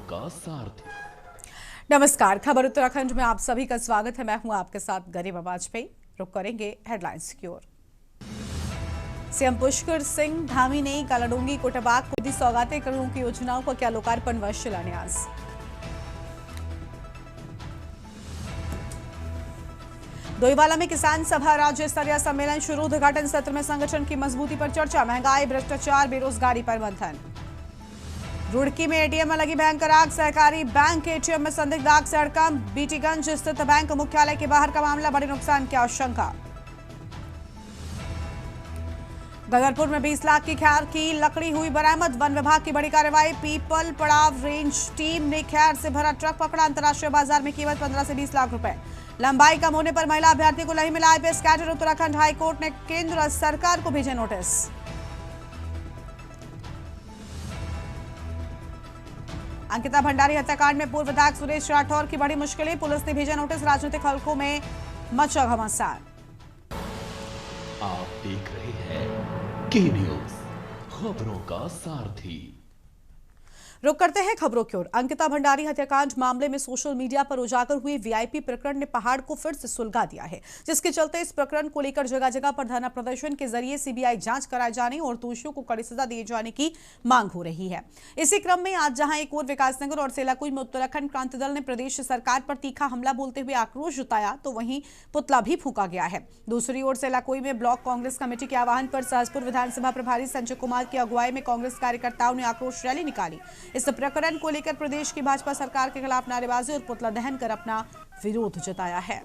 का सारथी। नमस्कार, खबर उत्तराखंड में आप सभी का स्वागत है। मैं हूं आपके साथ गरिमा वाजपेयी। रुक करेंगे हेडलाइंस की ओर। सीएम पुष्कर सिंह धामी ने कालाडोंगी कोटबाग को दी सौगातें, करोड़ों की योजनाओं का किया लोकार्पण व शिलान्यास। डोईवाला में किसान सभा राज्य स्तरीय सम्मेलन शुरू, उद्घाटन सत्र में संगठन की मजबूती पर चर्चा, महंगाई, भ्रष्टाचार, बेरोजगारी पर मंथन। रुड़की में एटीएम में लगी भयंकर आग, सहकारी बैंक के एटीएम में संदिग्ध आग से हड़कंप, बीटीगंज स्थित बैंक मुख्यालय के बाहर का मामला, बड़े नुकसान की आशंका। गगरपुर में 20 लाख की खैर की लकड़ी हुई बरामद, वन विभाग की बड़ी कार्रवाई, पीपल पड़ाव रेंज टीम ने खैर से भरा ट्रक पकड़ा, अंतर्राष्ट्रीय बाजार में कीमत 15 से 20 लाख रुपए। लंबाई कम होने पर महिला अभ्यर्थी को नहीं मिला आईपीएस कैडर, उत्तराखंड हाईकोर्ट ने केंद्र सरकार को भेजे नोटिस। अंकिता भंडारी हत्याकांड में पूर्व विधायक सुरेश राठौर की बड़ी मुश्किलें, पुलिस ने भेजा नोटिस, राजनीतिक हलकों में मचा घमासान। आप देख रहे हैं के न्यूज, खबरों का सारथी। रुक करते हैं खबरों की ओर। अंकिता भंडारी हत्याकांड मामले में सोशल मीडिया पर उजागर हुए वीआईपी प्रकरण ने पहाड़ को फिर से सुलगा दिया है, जिसके चलते इस प्रकरण को लेकर जगह जगह पर धरना प्रदर्शन के जरिए सीबीआई जांच कराए जाने और दोषियों को कड़ी सजा दिए जाने की मांग हो रही है। इसी क्रम में आज जहां एक और विकासनगर और सेलाकुई में उत्तराखंड क्रांति दल ने प्रदेश सरकार पर तीखा हमला बोलते हुए आक्रोश जताया, तो वहीं पुतला भी फूंका गया है। दूसरी ओर सेलाकुई में ब्लॉक कांग्रेस कमेटी के आह्वान पर सहसपुर विधानसभा प्रभारी संजय कुमार की अगुवाई में कांग्रेस कार्यकर्ताओं ने आक्रोश रैली निकाली। इस प्रकरण को लेकर प्रदेश की भाजपा सरकार के खिलाफ नारेबाजी और पुतला दहन कर अपना विरोध जताया है।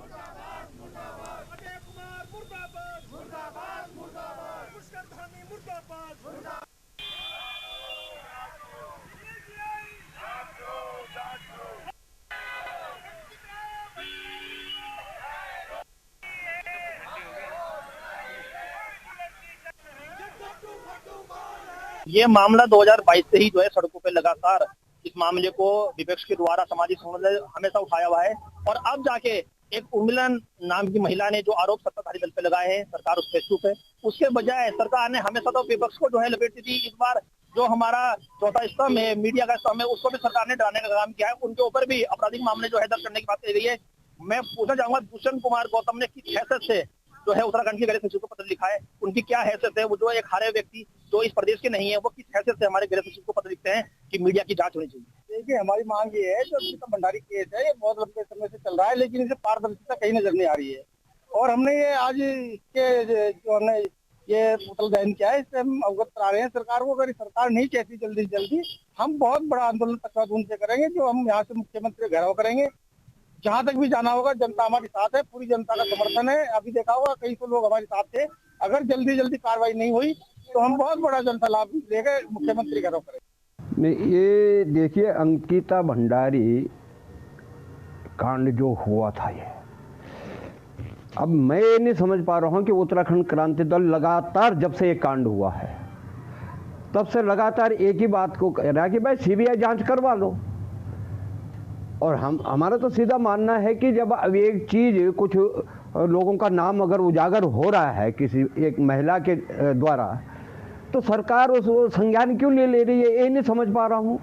ये मामला 2022 से ही जो है सड़कों पे लगातार इस मामले को विपक्ष के द्वारा सामाजिक संगठन हमेशा उठाया हुआ है और अब जाके एक उर्मिलन नाम की महिला ने जो आरोप सत्ताधारी दल पे लगाए हैं, सरकार उस पे चुप है। उसके बजाय सरकार ने हमेशा तो विपक्ष को जो है लपेटती थी, इस बार जो हमारा चौथा स्तंभ है, मीडिया का स्तंभ है, उसको भी सरकार ने डराने का काम किया है। उनके ऊपर भी आपराधिक मामले जो है दर्ज करने की बात कही गई है। मैं पूछना चाहूंगा, भूषण कुमार गौतम ने किस हैसियत से जो है उत्तराखंड के गृह सचिव को पत्र लिखा है, उनकी क्या हैसियत है? वो जो एक हारे व्यक्ति जो इस प्रदेश के नहीं है, वो किस हैसियत से हमारे गृह सचिव को पत्र लिखते हैं कि मीडिया की जांच होनी चाहिए? देखिए, हमारी मांग ये है, जो अंकिता भंडारी केस है, ये बहुत लंबे समय से चल रहा है, लेकिन इसे पारदर्शिता कहीं नजर नहीं आ रही है। और हमने ये आज इसके जो हमने ये पुतला दहन किया है, इससे हम अवगत करा रहे हैं सरकार को। अगर सरकार नहीं कहती जल्दी से जल्दी, हम बहुत बड़ा आंदोलन तकवादून से करेंगे, जो हम यहाँ से मुख्यमंत्री घेराव करेंगे। जहाँ तक भी जाना होगा, जनता हमारे साथ है, पूरी जनता का समर्थन है। अभी देखा होगा कई सौ लोग हमारे साथ थे। अगर जल्दी जल्दी कार्रवाई नहीं हुई तो हम बहुत बड़ा जनता लाभ लेकर मुख्यमंत्री घेराव करेंगे। नहीं, ये देखिए, अंकिता भंडारी कांड जो हुआ था, ये अब मैं ये नहीं समझ पा रहा हूँ कि उत्तराखंड क्रांति दल लगातार जब से ये कांड हुआ है तब से लगातार एक ही बात को कह रहा है कि भाई सीबीआई जांच करवा लो। और हमारा तो सीधा मानना है कि जब अब एक चीज, कुछ लोगों का नाम अगर उजागर हो रहा है किसी एक महिला के द्वारा, तो सरकार उस संज्ञान क्यों नहीं ले रही है, ये नहीं समझ पा रहा हूँ।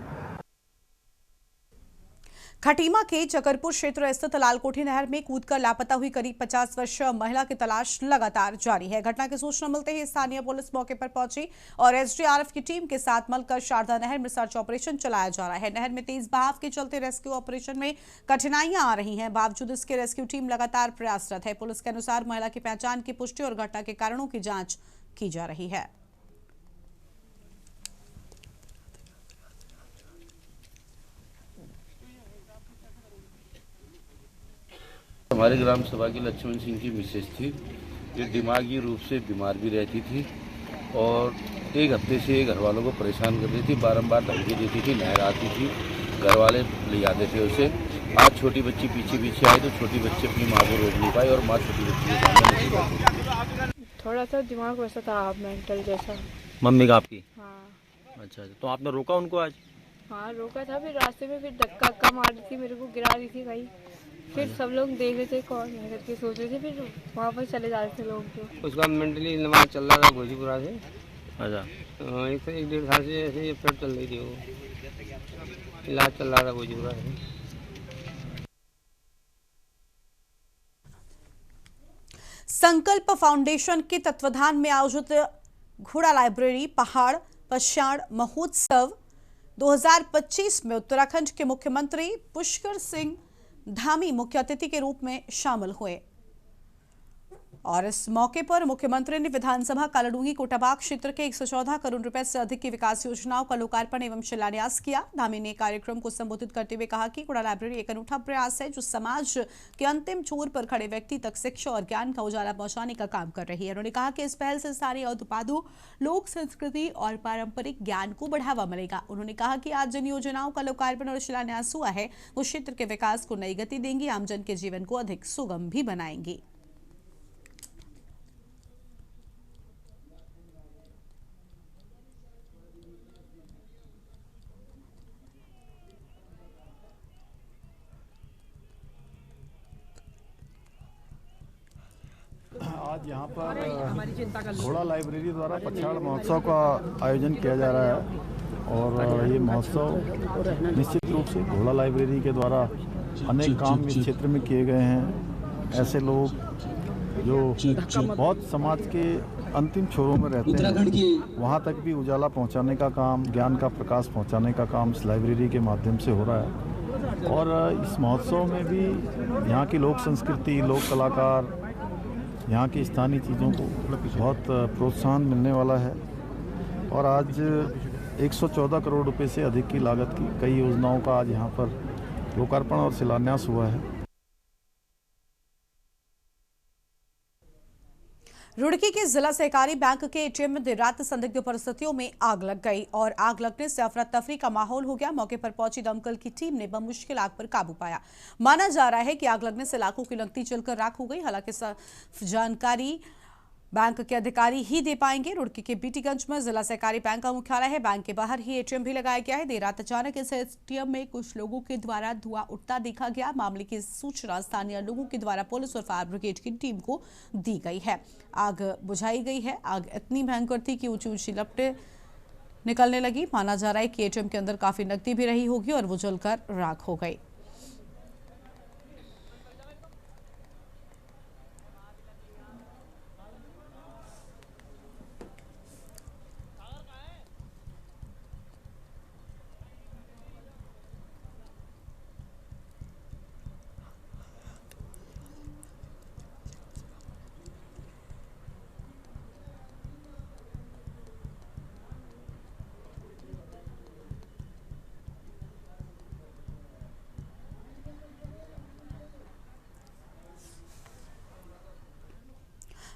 खटीमा के चकरपुर क्षेत्र स्थित लालकोठी नहर में कूदकर लापता हुई करीब 50 वर्षीय महिला की तलाश लगातार जारी है। घटना की सूचना मिलते ही स्थानीय पुलिस मौके पर पहुंची और एसडीआरएफ की टीम के साथ मिलकर शारदा नहर में सर्च ऑपरेशन चलाया जा रहा है। नहर में तेज बहाव के चलते रेस्क्यू ऑपरेशन में कठिनाइयां आ रही हैं, बावजूद इसके रेस्क्यू टीम लगातार प्रयासरत है। पुलिस के अनुसार महिला की पहचान की पुष्टि और घटना के कारणों की जाँच की जा रही है। हमारे ग्राम सभा की लक्ष्मण सिंह की मिसेज थी, जो दिमागी रूप से बीमार भी रहती थी और एक हफ्ते से घर वालों को परेशान कर रही थी, बारंबार धमकी देती थी, नहर आती थी, घर वाले ले जाते थे उसे। आज छोटी बच्ची पीछे पीछे आई तो छोटी बच्ची अपनी माँ को रोक नहीं पाई और माँ छोटी बच्ची के सामने नहीं बैठी। थोड़ा सा दिमाग वैसा था, मेंटल जैसा। मम्मी का आपकी? हाँ। अच्छा, तो आपने रोका उनको आज? हाँ, रोका था, फिर रास्ते में फिर धक्का मार रही थी, मेरे को गिरा रही थी कहीं। फिर सब लोग देख रहे थे कौन है करके, सोच रहे थे, फिर वहाँ पर चले जा रहे थे लोग। तो उसका मेंटली दिमाग चल रहा था भोजपुरा से। अच्छा, एक 1.5 साल से ऐसे ये फ्लड चल रही थी वो। इलाज चल रहा था भोजीपुरा से। संकल्प फाउंडेशन के तत्वाधान में आयोजित घोड़ा लाइब्रेरी पहाड़ पश्चाण महोत्सव 2025 में उत्तराखंड के मुख्यमंत्री पुष्कर सिंह धामी मुख्य अतिथि के रूप में शामिल हुए और इस मौके पर मुख्यमंत्री ने विधानसभा कालाडूंगी कोटाबाग क्षेत्र के 114 करोड़ रुपए से अधिक की विकास योजनाओं का लोकार्पण एवं शिलान्यास किया। धामी ने कार्यक्रम को संबोधित करते हुए कहा कि घोड़ा लाइब्रेरी एक अनूठा प्रयास है जो समाज के अंतिम छोर पर खड़े व्यक्ति तक शिक्षा और ज्ञान का उजाला पहुंचाने का काम कर रही है। उन्होंने कहा कि इस पहल से स्थानीय उत्पादों, लोक संस्कृति और पारंपरिक ज्ञान को बढ़ावा मिलेगा। उन्होंने कहा कि आज जिन योजनाओं का लोकार्पण और शिलान्यास हुआ है वो क्षेत्र के विकास को नई गति देंगी, आमजन के जीवन को अधिक सुगम भी बनाएंगी। आज यहाँ पर घोड़ा लाइब्रेरी द्वारा पछाड़ महोत्सव का आयोजन किया जा रहा है और ये महोत्सव निश्चित रूप से घोड़ा लाइब्रेरी के द्वारा अनेक काम इस क्षेत्र में किए गए हैं। ऐसे लोग जो बहुत समाज के अंतिम छोरों में रहते हैं वहाँ तक भी उजाला पहुँचाने का काम, ज्ञान का प्रकाश पहुँचाने का काम इस लाइब्रेरी के माध्यम से हो रहा है। और इस महोत्सव में भी यहाँ की लोक संस्कृति, लोक कलाकार, यहाँ की स्थानीय चीज़ों को बहुत प्रोत्साहन मिलने वाला है। और आज 114 करोड़ रुपए से अधिक की लागत की कई योजनाओं का आज यहाँ पर लोकार्पण और शिलान्यास हुआ है। रुड़की के जिला सहकारी बैंक के एटीएम में देर रात संदिग्ध परिस्थितियों में आग लग गई और आग लगने से अफरा तफरी का माहौल हो गया। मौके पर पहुंची दमकल की टीम ने बमुश्किल आग पर काबू पाया। माना जा रहा है कि आग लगने से लाखों की नकदी जलकर राख हो गई। हालांकि जानकारी बैंक के अधिकारी ही दे पाएंगे। रुड़की के बीटीगंज में जिला सहकारी बैंक का मुख्यालय है। बैंक के बाहर ही एटीएम भी लगाया गया है। देर रात अचानक इस एटीएम में कुछ लोगों के द्वारा धुआं उठता देखा गया। मामले की सूचना स्थानीय लोगों के द्वारा पुलिस और फायर ब्रिगेड की टीम को दी गई है। आग बुझाई गई है। आग इतनी भयंकर थी कि ऊंची ऊंची लपटें निकलने लगी। माना जा रहा है कि एटीएम के अंदर काफी नकदी भी रही होगी और वो जलकर राख हो गई।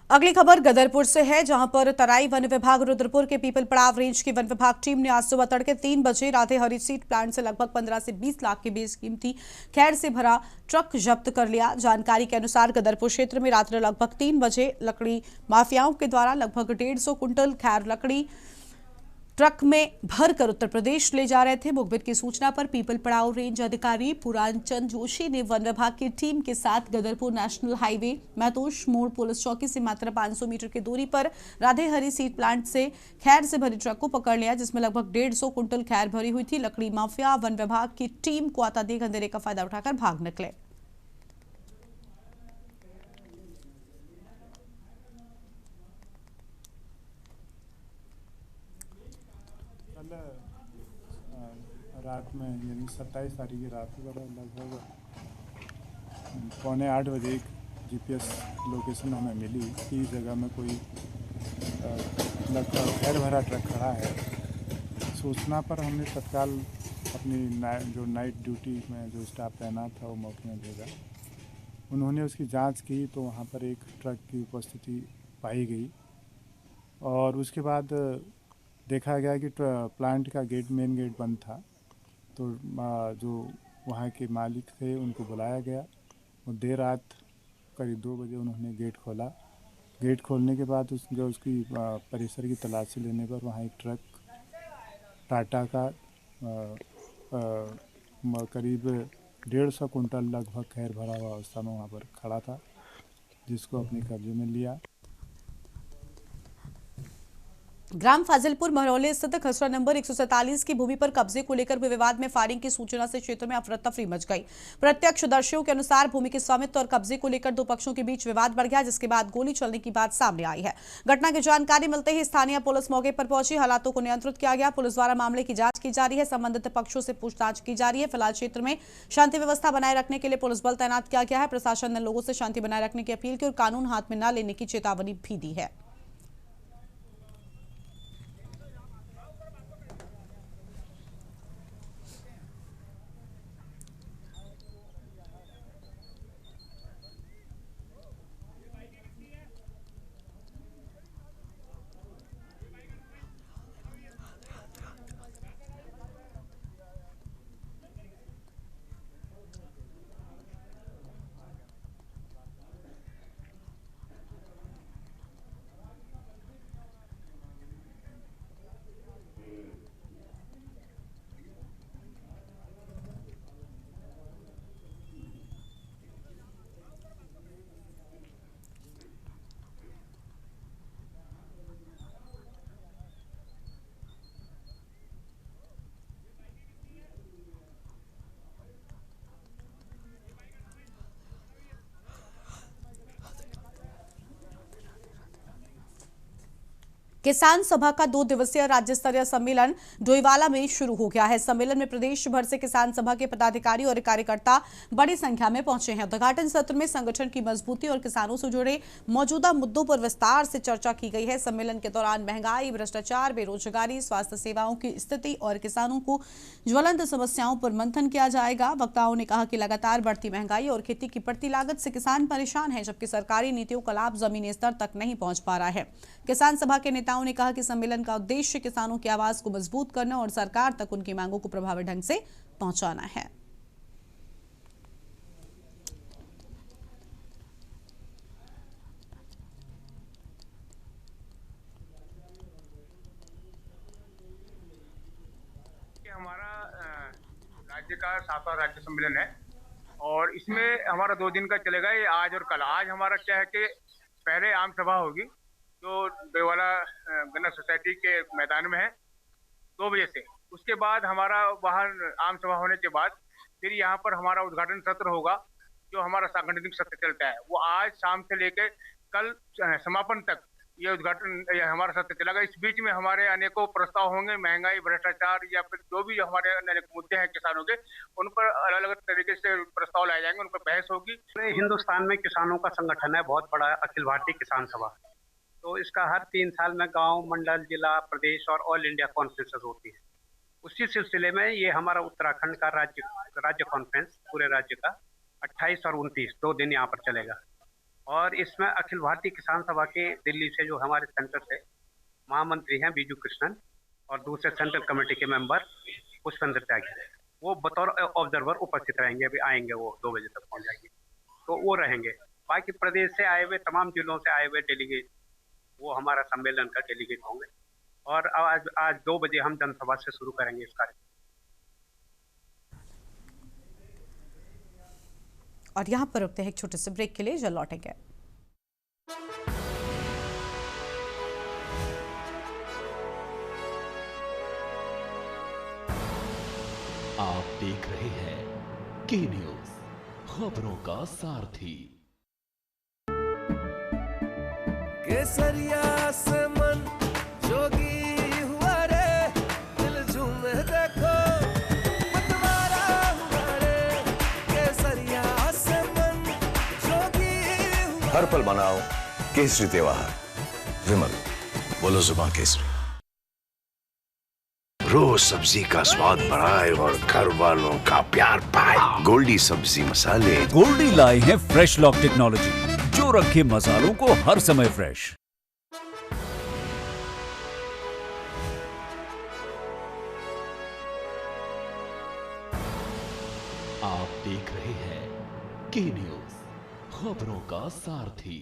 अगली खबर गदरपुर से है, जहां पर तराई वन विभाग रुद्रपुर के पीपल पड़ाव रेंज की वन विभाग टीम ने आज सुबह तड़के 3 बजे राधे हरी सीड प्लांट से लगभग 15 से 20 लाख के बेशकीमती खैर से भरा ट्रक जब्त कर लिया। जानकारी के अनुसार गदरपुर क्षेत्र में रात्रि लगभग 3 बजे लकड़ी माफियाओं के द्वारा लगभग 150 कुंटल खैर लकड़ी ट्रक में भरकर उत्तर प्रदेश ले जा रहे थे। मुखबिर की सूचना पर पीपल पड़ाव रेंज अधिकारी पुरानचंद जोशी ने वन विभाग की टीम के साथ गदरपुर नेशनल हाईवे महतोश मोड़ पुलिस चौकी से मात्र 500 मीटर की दूरी पर राधे हरी सीड प्लांट से खैर से भरी ट्रक को पकड़ लिया, जिसमें लगभग 150 कुंटल खैर भरी हुई थी। लकड़ी माफिया वन विभाग की टीम को आता देख अंधेरे का फायदा उठाकर भाग निकले। रात में यानी 27 तारीख की रात को लगभग 7:45 बजे एक जीपीएस लोकेशन हमें मिली कि इस जगह में कोई लगभग खैर भरा ट्रक खड़ा है। सूचना पर हमने तत्काल अपनी जो नाइट ड्यूटी में जो स्टाफ तैनात था वो मौके में भेजा। उन्होंने उसकी जांच की तो वहाँ पर एक ट्रक की उपस्थिति पाई गई और उसके बाद देखा गया कि प्लांट का गेट, मेन गेट बंद था। तो जो वहाँ के मालिक थे उनको बुलाया गया और देर रात करीब 2 बजे उन्होंने गेट खोला। गेट खोलने के बाद उसकी परिसर की तलाशी लेने पर वहाँ एक ट्रक टाटा का करीब 150 कुंटल लगभग खैर भरा हुआ अवस्था में वहाँ पर खड़ा था, जिसको अपने कब्जे में लिया। ग्राम फाजिलपुर महरौली स्थित खसरा नंबर 147 की भूमि पर कब्जे को लेकर हुए विवाद में फायरिंग की सूचना से क्षेत्र में अफरा तफरी मच गई। प्रत्यक्षदर्शियों के अनुसार भूमि के स्वामित्व और कब्जे को लेकर दो पक्षों के बीच विवाद बढ़ गया, जिसके बाद गोली चलने की बात सामने आई है। घटना की जानकारी मिलते ही स्थानीय पुलिस मौके पर पहुंची, हालातों को नियंत्रित किया गया। पुलिस द्वारा मामले की जांच की जा रही है, संबंधित पक्षों से पूछताछ की जा रही है। फिलहाल क्षेत्र में शांति व्यवस्था बनाए रखने के लिए पुलिस बल तैनात किया गया है। प्रशासन ने लोगों से शांति बनाए रखने की अपील की और कानून हाथ में न लेने की चेतावनी भी दी है। किसान सभा का 2 दिवसीय राज्य स्तरीय सम्मेलन डोईवाला में शुरू हो गया है। सम्मेलन में प्रदेश भर से किसान सभा के पदाधिकारी और कार्यकर्ता बड़ी संख्या में पहुंचे हैं। उद्घाटन सत्र में संगठन की मजबूती और किसानों से जुड़े मौजूदा मुद्दों पर विस्तार से चर्चा की गई है। सम्मेलन के दौरान महंगाई, भ्रष्टाचार, बेरोजगारी, स्वास्थ्य सेवाओं की स्थिति और किसानों को ज्वलंत समस्याओं पर मंथन किया जाएगा। वक्ताओं ने कहा कि लगातार बढ़ती महंगाई और खेती की बढ़ती लागत से किसान परेशान हैं, जबकि सरकारी नीतियों का लाभ जमीनी स्तर तक नहीं पहुंच पा रहा है। किसान सभा के नेताओं ने कहा कि सम्मेलन का उद्देश्य किसानों की आवाज को मजबूत करना और सरकार तक उनकी मांगों को प्रभावी ढंग से पहुंचाना है। हमारा राज्य का 7वां राज्य सम्मेलन है और इसमें हमारा 2 दिन का चलेगा, ये आज और कल। आज हमारा क्या है कि पहले आम सभा होगी जो डोईवाला गन्ना सोसाइटी के मैदान में है 2 बजे से। उसके बाद हमारा वहाँ आम सभा होने के बाद फिर यहाँ पर हमारा उद्घाटन सत्र होगा, जो हमारा सांगठनिक सत्र चलता है। वो आज शाम से लेकर कल समापन तक ये उद्घाटन हमारा सत्र चलेगा। इस बीच में हमारे अनेकों प्रस्ताव होंगे, महंगाई, भ्रष्टाचार या फिर जो भी हमारे अनेक मुद्दे हैं किसानों के, उन पर अलग अलग तरीके से प्रस्ताव लाए जाएंगे, उन पर बहस होगी। हिंदुस्तान में किसानों का संगठन है बहुत बड़ा, अखिल भारतीय किसान सभा। तो इसका हर 3 साल में गांव, मंडल, जिला, प्रदेश और ऑल इंडिया कॉन्फ्रेंसेस होती है। उसी सिलसिले में ये हमारा उत्तराखंड का राज्य कॉन्फ्रेंस पूरे राज्य का 28 और 29 2 दिन यहाँ पर चलेगा। और इसमें अखिल भारतीय किसान सभा के दिल्ली से जो हमारे सेंटर से महामंत्री हैं बीजू कृष्णन और दूसरे सेंट्रल कमेटी के मेंबर पुष्पेंद्र त्यागी, वो बतौर ऑब्जर्वर उपस्थित रहेंगे। अभी आएंगे, वो 2 बजे तक पहुँच जाएंगे, तो वो रहेंगे। बाकी प्रदेश से आए हुए, तमाम जिलों से आए हुए डेलीगेट वो हमारा सम्मेलन का डेलीगेट होंगे। और आज 2 बजे हम जनसभा से शुरू करेंगे इस कार्यक्रम। और यहाँ पर रुकते हैं एक छोटे से ब्रेक के लिए, जल्द लौटेंगे। आप देख रहे हैं के न्यूज, खबरों का सारथी। केसरिया से मन जोगी हुआ रे, दिल झूमे देखो मतवारा हुआ रे। केसरिया से मन जोगी हुआ। हर पल मनाओ केसरी त्योहार। विमल, बोलो जुबान केसरी। रोज सब्जी का स्वाद बढ़ाए और घर वालों का प्यार पाए। गोल्डी सब्जी मसाले। गोल्डी लाए हैं फ्रेश लॉक टेक्नोलॉजी, जो रखे मसालों को हर समय फ्रेश। आप देख रहे हैं के न्यूज, खबरों का सारथी।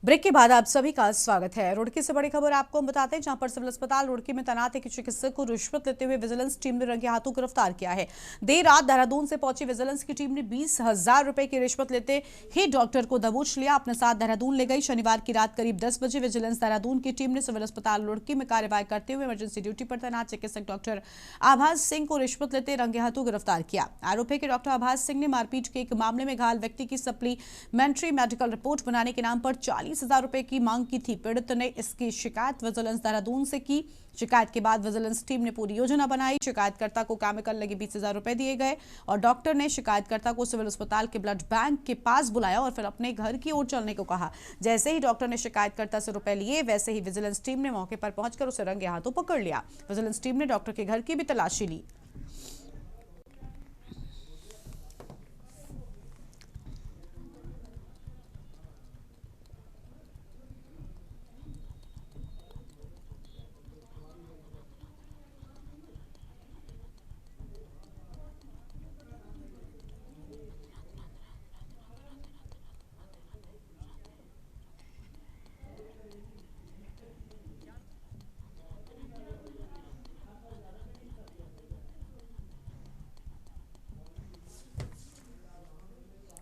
ब्रेक के बाद आप सभी का स्वागत है। रुड़की से बड़ी खबर आपको हम बताते हैं, जहां पर सिविल अस्पताल रुड़की में तैनात एक चिकित्सक को रिश्वत लेते हुए विजिलेंस टीम ने रंगे हाथों गिरफ्तार किया है। देर रात देहरादून से पहुंची विजिलेंस की टीम ने 20,000 रुपए की रिश्वत लेते ही डॉक्टर को दबोच लिया, अपने साथ देहरादून ले गई। शनिवार की रात करीब 10 बजे विजिलेंस देहरादून की टीम ने सिविल अस्पताल रुड़की में कार्यवाही करते हुए इमरजेंसी ड्यूटी पर तैनात चिकित्सक डॉक्टर आभास सिंह को रिश्वत लेते रंगे हाथों गिरफ्तार किया। आरोप है कि डॉक्टर आभास सिंह ने मारपीट के एक मामले में घायल व्यक्ति की सप्लीमेंट्री मेडिकल रिपोर्ट बनाने के नाम पर 40,000 रुपए की मांग की थी। पीड़ित ने इसकी शिकायत विजिलेंस देहरादून से की। शिकायत के बाद विजिलेंस टीम ने पूरी योजना बनाई। शिकायतकर्ता को केमिकल लगे 20,000 रुपए दिए गए और डॉक्टर ने शिकायतकर्ता को सिविल अस्पताल के ब्लड बैंक के पास बुलाया और फिर अपने घर की ओर चलने को कहा। जैसे ही डॉक्टर ने शिकायतकर्ता से रुपए लिए, वैसे ही विजिलेंस टीम ने मौके पर पहुंचकर उसे रंगे हाथों पकड़ लिया। विजिलेंस टीम ने डॉक्टर के घर की भी तलाशी ली।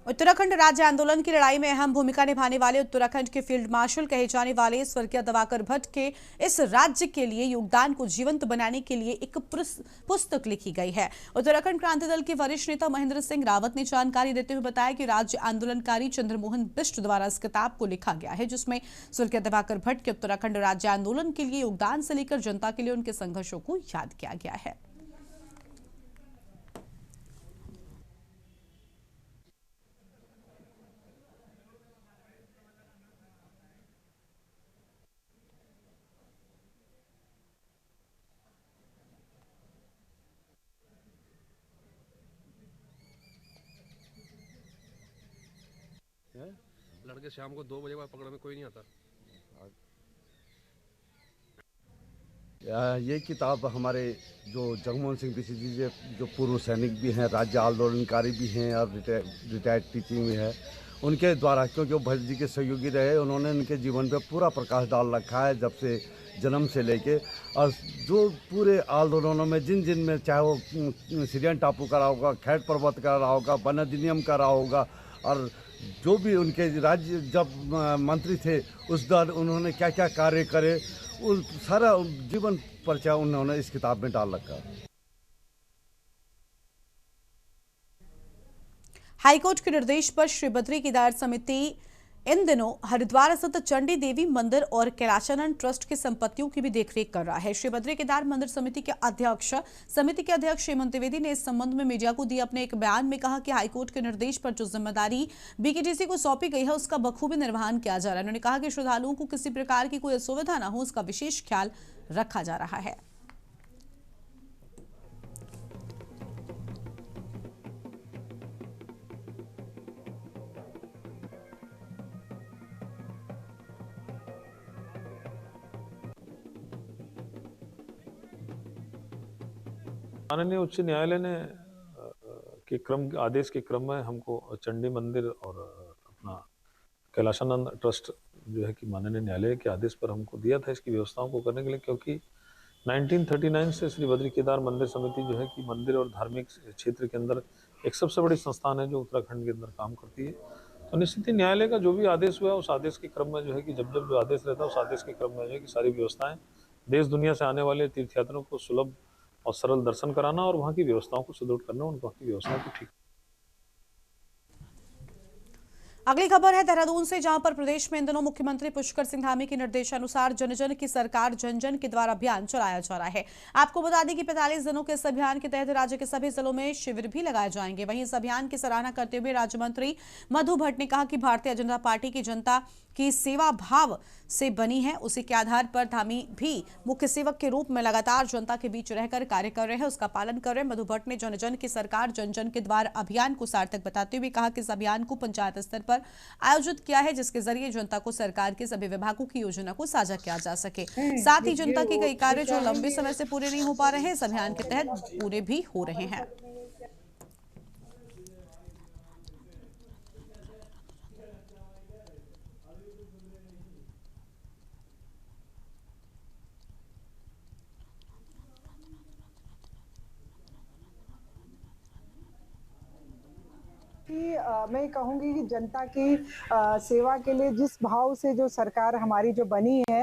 उत्तराखंड राज्य आंदोलन की लड़ाई में अहम भूमिका निभाने वाले उत्तराखंड के फील्ड मार्शल कहे जाने वाले स्वर्गीय दिवाकर भट्ट के इस राज्य के लिए योगदान को जीवंत बनाने के लिए एक पुस्तक लिखी गई है। उत्तराखंड क्रांति दल के वरिष्ठ नेता महेंद्र सिंह रावत ने जानकारी देते हुए बताया कि राज्य आंदोलनकारी चंद्रमोहन बिष्ट द्वारा इस किताब को लिखा गया है, जिसमें स्वर्गीय दिवाकर भट्ट के उत्तराखंड राज्य आंदोलन के लिए योगदान से लेकर जनता के लिए उनके संघर्षों को याद किया गया है। लड़के शाम को 2 बजे बाद पकड़ने में कोई नहीं आता। ये किताब हमारे जो जगमोहन सिंह बिष्ट जी जो पूर्व सैनिक भी हैं, राज्य आंदोलनकारी भी हैं और रिटायर्ड टीचिंग में है, उनके द्वारा, क्योंकि वो भट्ट जी के सहयोगी रहे, उन्होंने उनके जीवन पे पूरा प्रकाश डाल रखा है, जब से जन्म से लेके, और जो पूरे आंदोलनों में जिन जिन में, चाहे वो सीरियन टापू का रहा होगा, खैट पर्वत का रहा होगा, वन अधिनियम का रहा होगा, और जो भी उनके राज्य जब मंत्री थे उस दौरान उन्होंने क्या क्या कार्य करे, उस सारा जीवन परिचय उन्होंने इस किताब में डाल रखा। हाईकोर्ट के निर्देश पर श्री बद्री केदार समिति इन दिनों हरिद्वार स्थित चंडी देवी मंदिर और कैलाशानंद ट्रस्ट की संपत्तियों की भी देखरेख कर रहा है। श्री बद्री केदार मंदिर समिति के अध्यक्ष हेमंत द्विवेदी ने इस संबंध में मीडिया को दिए अपने एक बयान में कहा कि हाईकोर्ट के निर्देश पर जो जिम्मेदारी बीकेटीसी को सौंपी गई है उसका बखूबी निर्वहन किया जा रहा है। उन्होंने कहा कि श्रद्धालुओं को किसी प्रकार की कोई असुविधा न हो, उसका विशेष ख्याल रखा जा रहा है। माननीय उच्च न्यायालय ने आदेश के क्रम में हमको चंडी मंदिर और अपना कैलाशानंद ट्रस्ट जो है कि माननीय न्यायालय के आदेश पर हमको दिया था इसकी व्यवस्थाओं को करने के लिए, क्योंकि 1939 से श्री बद्री केदार मंदिर समिति जो है कि मंदिर और धार्मिक क्षेत्र के अंदर एक सबसे बड़ी संस्थान है जो उत्तराखंड के अंदर काम करती है। तो निश्चित ही न्यायालय का जो भी आदेश हुआ उस आदेश के क्रम में जो है कि जब जब जो आदेश रहता है उस आदेश के क्रम में जो है कि सारी व्यवस्थाएं देश दुनिया से आने वाले तीर्थयात्रियों को सुलभ और सरल दर्शन कराना और वहाँ की व्यवस्थाओं को सुदृढ़ करना, उन वहाँ की व्यवस्थाओं को ठीक। अगली खबर है देहरादून से, जहां पर प्रदेश में इन दिनों मुख्यमंत्री पुष्कर सिंह धामी के निर्देशानुसार जन जन की सरकार जन जन के द्वारा अभियान चलाया जा रहा है। आपको बता दें कि 45 दिनों के इस अभियान के तहत राज्य के सभी जिलों में शिविर भी लगाए जाएंगे। वहीं इस अभियान की सराहना करते हुए राज्य मंत्री मधु भट्ट ने कहा कि भारतीय जनता पार्टी की जनता की सेवा भाव से बनी है, उसी के आधार पर धामी भी मुख्य सेवक के रूप में लगातार जनता के बीच रहकर कार्य कर रहे हैं, उसका पालन कर रहे हैं। मधु भट्ट ने जन जन की सरकार जन जन के द्वार अभियान को सार्थक बताते हुए कहा कि इस अभियान को पंचायत स्तर पर आयोजित किया है, जिसके जरिए जनता को सरकार के सभी विभागों की योजना को साझा किया जा सके। साथ ही जनता के कई कार्य जो लंबे समय से पूरे नहीं हो पा रहे हैं, इस अभियान के तहत पूरे भी हो रहे हैं। कि मैं कहूँगी कि जनता की सेवा के लिए जिस भाव से जो सरकार हमारी जो बनी है,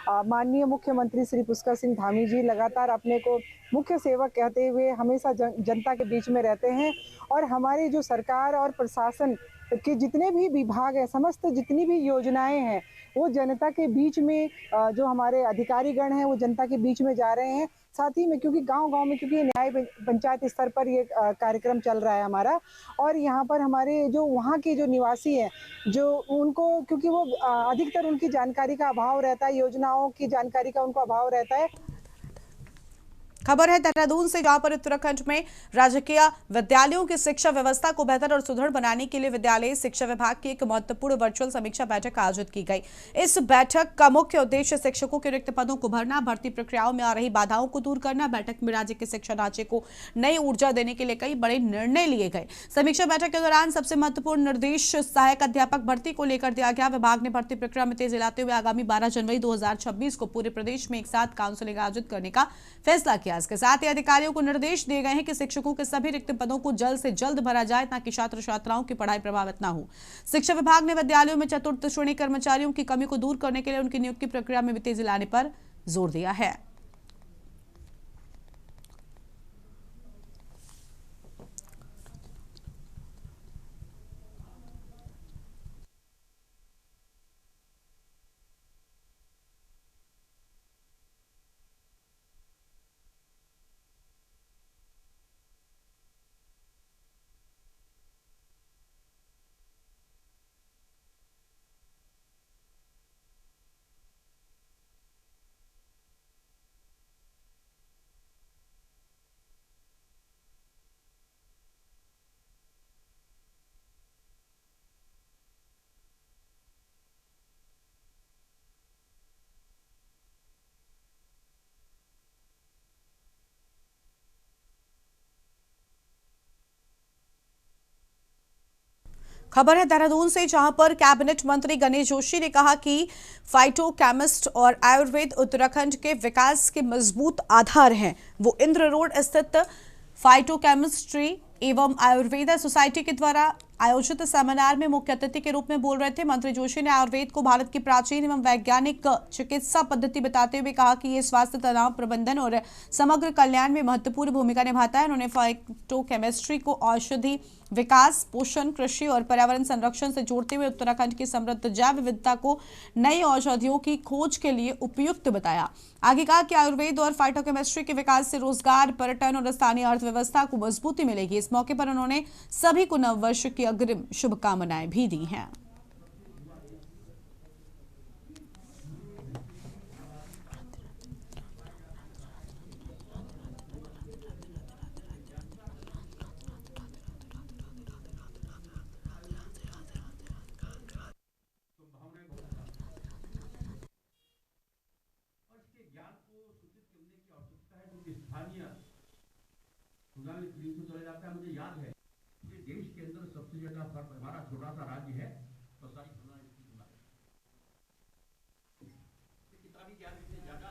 माननीय मुख्यमंत्री श्री पुष्कर सिंह धामी जी लगातार अपने को मुख्य सेवक कहते हुए हमेशा जनता के बीच में रहते हैं और हमारी जो सरकार और प्रशासन के जितने भी विभाग हैं, समस्त जितनी भी योजनाएं हैं, वो जनता के बीच में जो हमारे अधिकारीगण हैं वो जनता के बीच में जा रहे हैं। साथ ही में क्योंकि गांव-गांव में क्योंकि न्याय पंचायत स्तर पर ये कार्यक्रम चल रहा है हमारा, और यहाँ पर हमारे जो वहाँ के जो निवासी हैं, जो उनको क्योंकि वो अधिकतर उनकी जानकारी का अभाव रहता है, योजनाओं की जानकारी का उनको अभाव रहता है। खबर है देहरादून से, जहां पर उत्तराखंड में राजकीय विद्यालयों की शिक्षा व्यवस्था को बेहतर और सुदृढ़ बनाने के लिए विद्यालय शिक्षा विभाग की एक महत्वपूर्ण वर्चुअल समीक्षा बैठक आयोजित की गई। इस बैठक का मुख्य उद्देश्य शिक्षकों के रिक्त पदों को भरना, भर्ती प्रक्रियाओं में आ रही बाधाओं को दूर करना। बैठक में राज्य के शिक्षा ढांचे को नई ऊर्जा देने के लिए कई बड़े निर्णय लिए गए। समीक्षा बैठक के दौरान सबसे महत्वपूर्ण निर्देश सहायक अध्यापक भर्ती को लेकर दिया गया। विभाग ने भर्ती प्रक्रिया में तेजी लाते हुए आगामी 12 जनवरी 2026 को पूरे प्रदेश में एक साथ काउंसलिंग आयोजित करने का फैसला किया। इसके साथ ही अधिकारियों को निर्देश दिए गए हैं कि शिक्षकों के सभी रिक्त पदों को जल्द से जल्द भरा जाए ताकि छात्र छात्राओं की पढ़ाई प्रभावित न हो। शिक्षा विभाग ने विद्यालयों में चतुर्थ श्रेणी कर्मचारियों की कमी को दूर करने के लिए उनकी नियुक्ति प्रक्रिया में भी तेजी लाने पर जोर दिया है। खबर है देहरादून से, जहां पर कैबिनेट मंत्री गणेश जोशी ने कहा कि फाइटोकेमिस्ट और आयुर्वेद उत्तराखंड के विकास के मजबूत आधार हैं। वो इंद्र रोड स्थित फाइटोकेमिस्ट्री एवं आयुर्वेदा सोसाइटी के द्वारा आयोजित सेमिनार में मुख्य अतिथि के रूप में बोल रहे थे। मंत्री जोशी ने आयुर्वेद को भारत की प्राचीन एवं वैज्ञानिक चिकित्सा पद्धति बताते हुए कहा कि ये स्वास्थ्य, तनाव प्रबंधन और समग्र कल्याण में महत्वपूर्ण भूमिका निभाता है। उन्होंने फाइटोकेमिस्ट्री को औषधि विकास, पोषण, कृषि और पर्यावरण संरक्षण से जोड़ते हुए उत्तराखंड की समृद्ध जैव विविधता को नई औषधियों की खोज के लिए उपयुक्त बताया। आगे कहा कि आयुर्वेद और फाइटोकेमिस्ट्री के विकास से रोजगार, पर्यटन और स्थानीय अर्थव्यवस्था को मजबूती मिलेगी। इस मौके पर उन्होंने सभी को नववर्ष की अग्रिम शुभकामनाएं भी दी हैं। चला जाता है। मुझे याद है कि देश के अंदर सबसे ज्यादा फर्क, हमारा छोटा सा राज्य है तो सारी किताबी ज्ञान से ज्यादा।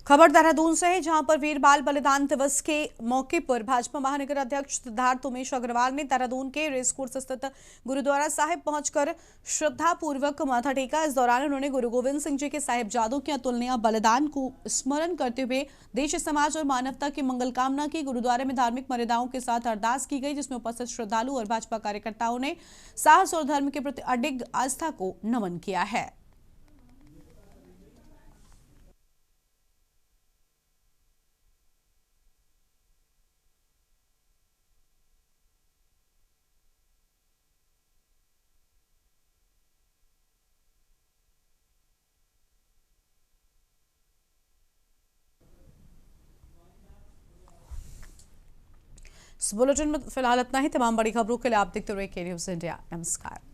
खबर देहरादून से है, जहां पर वीर बाल बलिदान दिवस के मौके पर भाजपा महानगर अध्यक्ष सिद्धार्थ उमेश अग्रवाल ने देहरादून के रेसकोर्स स्थित गुरुद्वारा साहिब पहुंचकर श्रद्धापूर्वक माथा टेका। इस दौरान उन्होंने गुरु गोविंद सिंह जी के साहिबजादों के अतुलनीय बलिदान को स्मरण करते हुए देश, समाज और मानवता की मंगल कामना की। गुरुद्वारे में धार्मिक मर्यादाओं के साथ अरदास की गई, जिसमें उपस्थित श्रद्धालु और भाजपा कार्यकर्ताओं ने साहस और धर्म के प्रति अडिग आस्था को नमन किया है। इस बुलेटिन में फिलहाल इतना ही। तमाम बड़ी खबरों के लिए आप देखते रहिए के न्यूज़ इंडिया। नमस्कार।